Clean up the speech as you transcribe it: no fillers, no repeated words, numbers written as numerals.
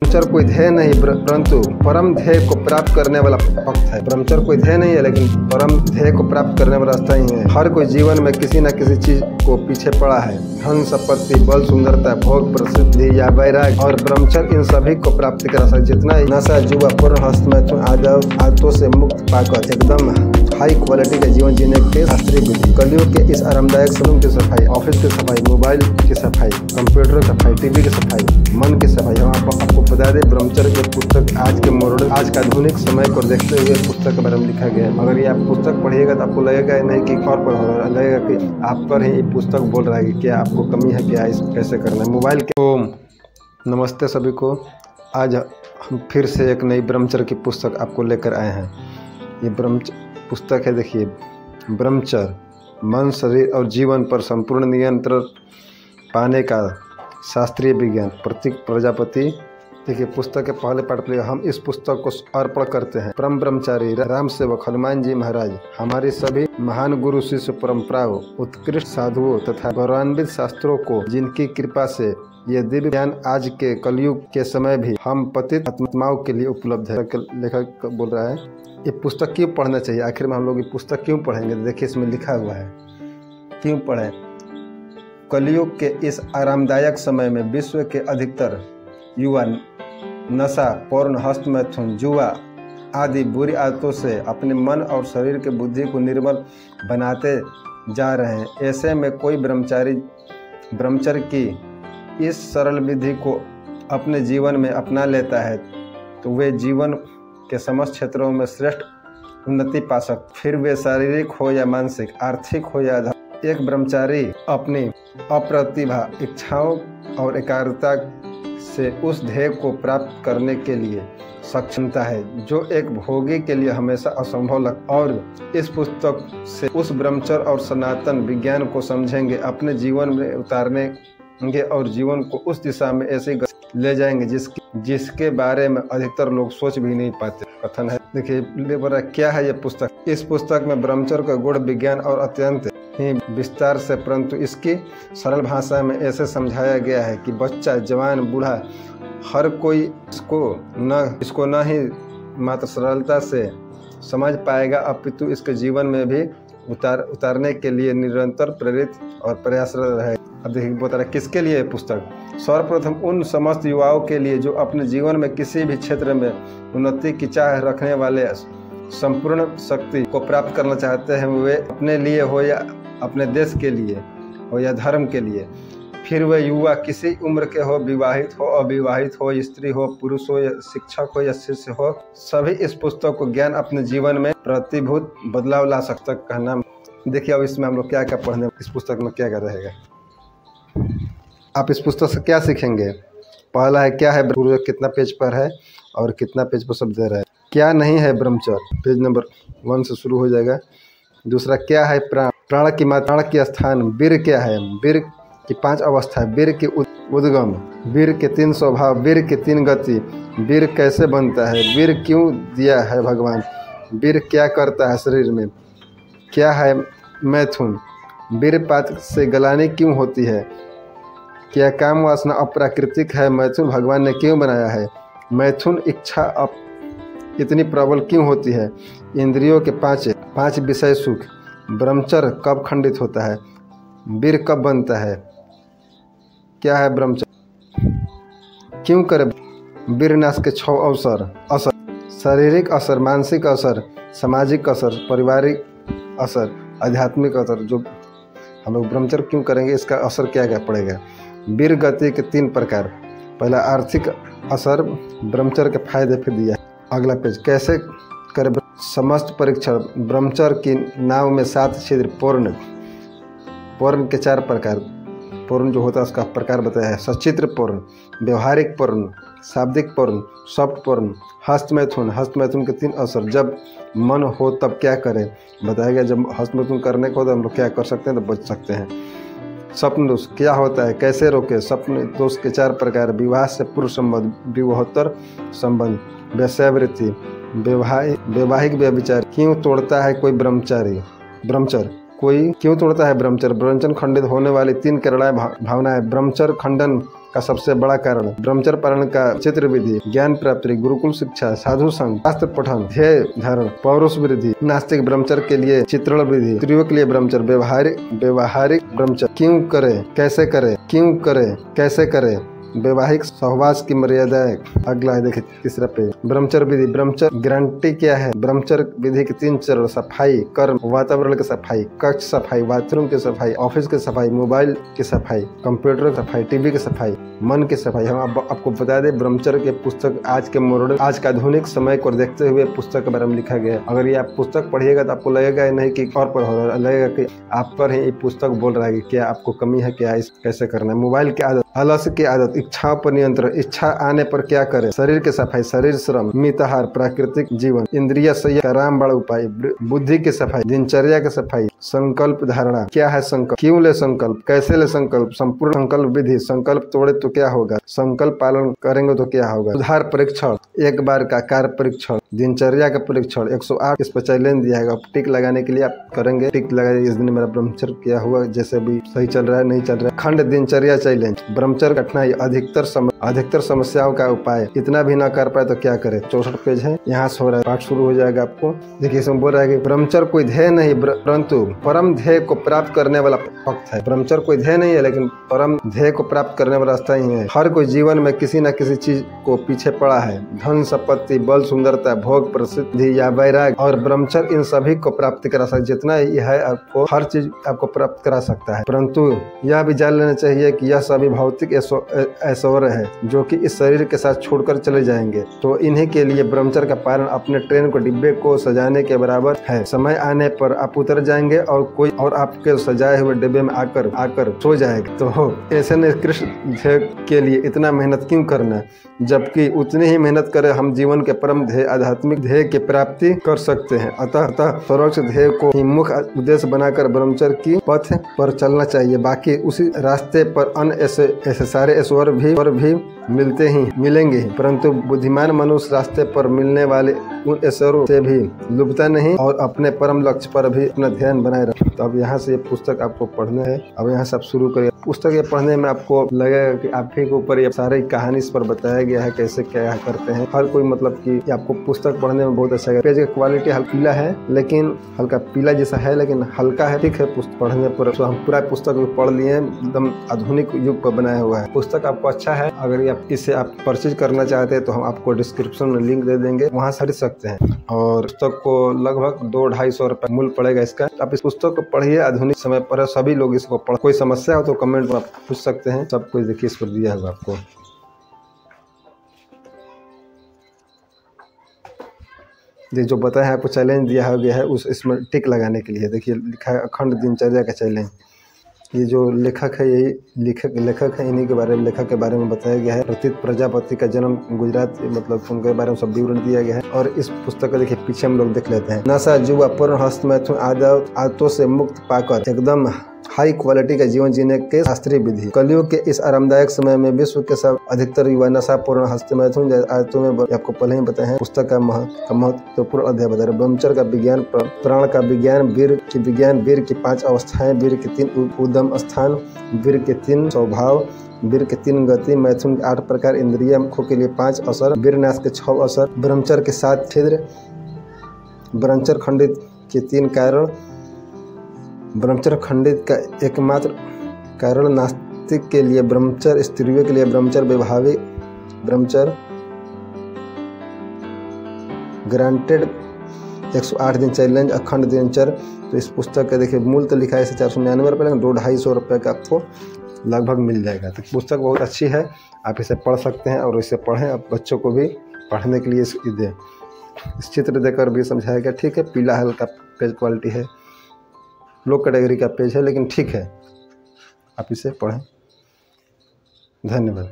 ब्रह्मचर्य कोई ध्येय नहीं परंतु परम ध्येय को प्राप्त करने वाला भक्त है। ब्रह्मचर्य कोई ध्येय नहीं है लेकिन परम ध्येय को प्राप्त करने वाला रास्ता ही है। हर कोई जीवन में किसी न किसी चीज को पीछे पड़ा है। धन, संपत्ति, बल, सुंदरता, भोग, प्रसिद्धि या वैराग्य और ब्रह्मचर्य इन सभी को प्राप्त कर सकता है। जितना नशा, जुआ, पूर्ण हस्त मैथुन आदतों से मुक्त पाकर एकदम हाई क्वालिटी का जीवन जीने के शास्त्रीय विधि। कलयुग के इस आरामदायक सलून की सफाई, ऑफिस की सफाई, मोबाइल की सफाई, कंप्यूटर की सफाई, टीवी की सफाई, मन की सफाई। हम आपको बता दें ब्रह्मचर्य की पुस्तक आज के मॉडर्न, आज का आधुनिक समय को देखते हुए पुस्तक के बारे में लिखा गया है। अगर ये आप पुस्तक पढ़िएगा तो आपको लगेगा नहीं कि और पढ़ रहा है, लगेगा कि आप पर ही ये पुस्तक बोल रहा है कि क्या आपको कमी है, क्या इस कैसे करना है मोबाइल के। ओम नमस्ते सभी को। आज हम फिर से एक नई ब्रह्मचर्य की पुस्तक आपको लेकर आए हैं। ये पुस्तक है, देखिए, ब्रह्मचर्य मन, शरीर और जीवन पर संपूर्ण नियंत्रण पाने का शास्त्रीय विज्ञान। प्रतीक प्रजापति। देखिए पुस्तक के पहले पाठ में हम इस पुस्तक को अर्पण करते हैं परम ब्रह्मचारी राम सेवक हनुमान जी महाराज, हमारी सभी महान गुरु शिष्य परंपराओं, उत्कृष्ट साधुओं तथा गौरवान्वित शास्त्रों को, जिनकी कृपा से ये दिव्य ज्ञान आज के कलयुग के समय भी हम पतित आत्माओं के लिए उपलब्ध है। लेखक बोल रहा है ये पुस्तक क्यों पढ़ना चाहिए, आखिर में हम लोग ये पुस्तक क्यों पढ़ेंगे। देखिए इसमें लिखा हुआ है क्यों पढ़ें। कलयुग के इस आरामदायक समय में विश्व के अधिकतर युवा नशा, पोर्न, हस्त मैथुन, जुआ आदि बुरी आदतों से अपने मन और शरीर के बुद्धि को निर्मल बनाते जा रहे हैं। ऐसे में कोई ब्रह्मचर्य की इस सरल विधि को अपने जीवन में अपना लेता है तो वे जीवन के समस्त क्षेत्रों में श्रेष्ठ उन्नति पा सकते। फिर वे शारीरिक हो या मानसिक, आर्थिक हो या एक ब्रह्मचारी अपनी अप्रतिभा, इच्छाओं और एकाग्रता से उस ध्येय को प्राप्त करने के लिए सक्षमता है जो एक भोगी के लिए हमेशा असंभव लगता। और इस पुस्तक से उस ब्रह्मचर्य और सनातन विज्ञान को समझेंगे, अपने जीवन में उतारेंगे और जीवन को उस दिशा में ऐसे ले जाएंगे जिसके बारे में अधिकतर लोग सोच भी नहीं पाते। कथन है, देखिए क्या है ये पुस्तक। इस पुस्तक में ब्रह्मचर्य का गुण, विज्ञान और अत्यंत ही विस्तार से परंतु इसकी सरल भाषा में ऐसे समझाया गया है कि बच्चा, जवान, बूढ़ा हर कोई इसको न ही मात्र सरलता से समझ पाएगा अपितु इसके जीवन में भी उतारने के लिए निरंतर प्रेरित और प्रयासरत रहे। अब देखिए बता रहा किसके लिए पुस्तक। सर्वप्रथम उन समस्त युवाओं के लिए जो अपने जीवन में किसी भी क्षेत्र में उन्नति की चाह रखने वाले, संपूर्ण शक्ति को प्राप्त करना चाहते हैं, वे अपने लिए हो या अपने देश के लिए हो या धर्म के लिए। फिर वे युवा किसी उम्र के हो, विवाहित हो, अविवाहित हो, स्त्री हो, पुरुष हो या शिक्षक हो या शिष्य हो, सभी इस पुस्तक को ज्ञान अपने जीवन में प्रतिभूत बदलाव ला सकता कहना। देखिए अब इसमें हम लोग क्या क्या पढ़ने, इस पुस्तक में क्या क्या रहेगा। आप इस पुस्तक से क्या सीखेंगे। पहला है क्या है ब्रह्मचर्य, कितना पेज पर है और कितना पेज पर शब्द दे रहा है। क्या नहीं है ब्रह्मचर्य, पेज नंबर 1 से शुरू हो जाएगा। दूसरा क्या है प्राण, प्राण की मात्रा, प्राण की स्थान। वीर क्या है, वीर की 5 अवस्था, वीर की उद्गम, वीर के 3 स्वभाव, वीर की 3 गति, वीर कैसे बनता है, वीर क्यों दिया है भगवान, वीर क्या करता है शरीर में, क्या है मैथुन, वीरपात से गलानी क्यों होती है, क्या काम वासना अप्राकृतिक है, मैथुन भगवान ने क्यों बनाया है, मैथुन इच्छा इतनी प्रबल क्यों होती है, इंद्रियों के 5 विषय सुख, ब्रह्मचर्य कब खंडित होता है, वीर कब बनता है, क्या है ब्रह्मचर्य, क्यों करे वीर नाश के 6 असर, शारीरिक असर, मानसिक असर, सामाजिक असर, पारिवारिक असर, आध्यात्मिक असर। जो हम लोग ब्रह्मचर्य क्यों करेंगे, इसका असर क्या क्या पड़ेगा। वीर गति के 3 प्रकार। पहला आर्थिक असर, ब्रह्मचर्य के फायदे फिर दिया। अगला पेज कैसे करें समस्त परीक्षण, ब्रह्मचर्य की नाव में 7 छिद्र, पूर्ण के 4 प्रकार, पूर्ण जो होता है उसका प्रकार बताया है। सचित्र पूर्ण, व्यवहारिक पूर्ण, शाब्दिक पूर्ण, सॉफ्ट पूर्ण, हस्त मैथुन के 3 असर। जब मन हो तब क्या करें बताएगा। जब हस्त मैथुन करने को तो हम लोग क्या कर सकते हैं तो बच सकते हैं। स्वप्न दोष क्या होता है, कैसे रोके। स्वप्न दोष के 4 प्रकार, विवाह से पूर्व संबंध, विवाहोत्तर संबंध, वेश्यावृत्ति, वैवाहिक व्यभिचार। क्यों तोड़ता है कोई ब्रह्मचर्य, कोई क्यों तोड़ता है ब्रह्मचर्य। ब्रह्मचर्य खंडित होने वाली 3 करड़ाएं भावनाएं। ब्रह्मचर्य खंडन का सबसे बड़ा कारण ब्रह्मचर्य पालन का चित्र विधि, ज्ञान प्राप्ति, गुरुकुल शिक्षा, साधु संग, शास्त्र पठन, ध्येय धारण, पौरुष वृद्धि, नास्तिक ब्रह्मचर्य के लिए चित्रण विधि, स्त्रियों के लिए ब्रह्मचर्य, व्यवहारिक ब्रह्मचर्य क्यों करे, कैसे करे, क्यों करे, कैसे करे, वैवाहिक सहवास की मर्यादा। अगला है देखिए तीसरा पेज, ब्रह्मचर्य विधि। ब्रह्मचर्य गारंटी क्या है? ब्रह्मचर्य विधि के 3 चरण, सफाई, कर्म, वातावरण की सफाई, कक्ष सफाई, बाथरूम की सफाई, ऑफिस की सफाई, मोबाइल की सफाई, कंप्यूटर की सफाई, टीवी की सफाई, मन की सफाई। हम आपको बता दें ब्रह्मचर्य के पुस्तक आज के मॉडर्न, आज का आधुनिक समय को देखते हुए पुस्तक के बारे में लिखा गया है। अगर ये आप पुस्तक पढ़िएगा तो आपको लगेगा नहीं कि और पर हो रहा है, लगेगा कि आप पर ही ये पुस्तक बोल रहा है कि क्या आपको कमी है, क्या इस कैसे करना है। मोबाइल की आदत, आलस्य की आदत, इच्छाओं पर नियंत्रण, इच्छा आने पर क्या करें, शरीर की सफाई, शरीर श्रम, मिताहार, प्राकृतिक जीवन, इंद्रिय संयम का रामबाण उपाय, बुद्धि की सफाई, दिनचर्या की सफाई, संकल्प धारणा। क्या है संकल्प, क्यों ले संकल्प, कैसे ले संकल्प, संपूर्ण संकल्प विधि, संकल्प तोड़े तो क्या होगा, संकल्प पालन करेंगे तो क्या होगा, सुधार परीक्षण, एक बार का कार्य परीक्षण, दिनचर्या का परीक्षण, 108 इस पर चैलेंज दिया है। टिक लगाने के लिए आप करेंगे, टिक लगाइए इस दिन मेरा ब्रह्मचर्य क्या हुआ, जैसे भी सही चल रहा है नहीं चल रहा है। खंड दिनचर्या चैलेंज, ब्रह्मचर्य कठिनाई, अधिकतर समस्याओं का उपाय, इतना भी ना कर पाए तो क्या करे। 64 पेज है, यहाँ से हो रहा है पाठ शुरू हो जाएगा आपको। देखिए इसमें बोल रहा है कि ब्रह्मचर्य कोई ध्येय नहीं परंतु परम ध्येय को प्राप्त करने वाला भक्त है। ब्रह्मचर्य कोई ध्येय नहीं है लेकिन परम ध्येय को प्राप्त करने वाला रास्ता ही है। हर कोई जीवन में किसी न किसी चीज को पीछे पड़ा है, धन संपत्ति, बल, सुंदरता, भोग, प्रसिद्धि या वैराग्य, और ब्रह्मचर्य इन सभी को प्राप्त करा सकता है। जितना ये है आपको हर चीज आपको प्राप्त करा सकता है, परंतु यह भी जान लेना चाहिए कि यह सभी भौतिक ऐश्वर्य है जो कि इस शरीर के साथ छोड़कर चले जाएंगे। तो इन्हीं के लिए ब्रह्मचर्य का पालन अपने ट्रेन को डिब्बे को सजाने के बराबर है। समय आने पर आप उतर जाएंगे और कोई और आपके सजाए हुए डिब्बे में आकर सो जाएगा। तो ऐसे निकृष्ट ध्येय के लिए इतना मेहनत क्यों करना, जबकि उतनी ही मेहनत करे हम जीवन के परम ध्येय आध्यात्मिक ध्येय की प्राप्ति कर सकते हैं। अतः सर्वोच्च ध्येय को ही मुख्य उद्देश्य बनाकर ब्रह्मचर्य की पथ पर चलना चाहिए। बाकी उसी रास्ते पर अन्य ऐसे सारे ऐश्वर्य भी मिलेंगे ही, परंतु बुद्धिमान मनुष्य रास्ते पर मिलने वाले उन ऐश्वर्यों से भी लुभता नहीं और अपने परम लक्ष्य पर भी अपना ध्यान बनाए रखता। तो अब यहाँ से ये पुस्तक आपको पढ़ना है। अब यहाँ से आप शुरू करिए। पुस्तक ये पढ़ने में आपको लगेगा कि आप ही के ऊपर ये सारी कहानी इस पर बताया गया है, कैसे क्या करते हैं हर कोई। मतलब कि आपको पुस्तक पढ़ने में बहुत अच्छा है। पेज की क्वालिटी हल्का पीला है, लेकिन हल्का पीला जैसा है लेकिन हल्का है, ठीक है। पुस्तक पढ़ने पर तो हम पूरा पुस्तक पढ़ लिए, एकदम आधुनिक युग पर बनाया हुआ है। पुस्तक आपको अच्छा है। अगर इसे आप परचेज करना चाहते हैं तो हम आपको डिस्क्रिप्शन में लिंक दे देंगे, वहाँ से खरीद सकते हैं। और पुस्तक को लगभग 200-250 रुपये मूल्य पड़ेगा इसका। आप इस पुस्तक को पढ़िए, आधुनिक समय पर सभी लोग इसको पढ़। कोई समस्या हो तो कमेंट में आप पूछ सकते हैं, सब कुछ देखिए इस पर दिया होगा आपको। ये जो बताया है आपको चैलेंज दिया गया है इसमें टिक लगाने के लिए। देखिए लिखा है अखंड दिनचर्या का चैलेंज। ये जो लेखक है यही लेखक है, इन्हीं के बारे में लेखक के बारे में बताया गया है। प्रतीत प्रजापति का जन्म गुजरात, मतलब उनके बारे में सब विवरण दिया गया है। और इस पुस्तक को देखिए पीछे हम लोग देख लेते हैं। नशा, जुआ, पूर्ण हस्त मैथुन आदतों से मुक्त पाकर एकदम हाई क्वालिटी का जीवन जीने के शास्त्रीय विधि। कलयुग के इस आरामदायक समय में विश्व के सब अधिकतर युवा नशा, पूर्ण हस्त मैथुन आदतों में आपको पहले ही बताए हैं। पुस्तक का महत्वपूर्ण अध्याय बता रहे। ब्रह्मचर्य का विज्ञान, प्राण का विज्ञान, वीर की 5 अवस्थाएं, वीर के 3 उद्गम स्थान, वीर के 3 स्वभाव, वीर के 3 गति, मैथुन के 8 प्रकार, इंद्रिय मुखों के लिए 5 असर, वीरनाश के 6 असर, ब्रह्मचर्य के 7 छिद्र, ब्रह्मचर्य खंडित के 3 कारण, ब्रह्मचर्य खंडित का एकमात्र कारण, नास्तिक के लिए ब्रह्मचर्य, स्त्रियों के लिए ब्रह्मचर्य, वैवाहिक ब्रह्मचर्य, ग्रांटेड 108 दिन चैलेंज, अखंड दिनचर्या। तो इस पुस्तक का देखिए मूल्य तो लिखा है इसे 499 रुपये, लेकिन 200-250 रुपये का आपको लगभग मिल जाएगा। तो पुस्तक बहुत अच्छी है, आप इसे पढ़ सकते हैं और इसे पढ़ें। आप बच्चों को भी पढ़ने के लिए दें। इस चित्र देकर भी समझाया गया, ठीक है। पीला हल्का पेज क्वालिटी है, लो कैटेगरी का पेज है, लेकिन ठीक है, आप इसे पढ़ें। धन्यवाद।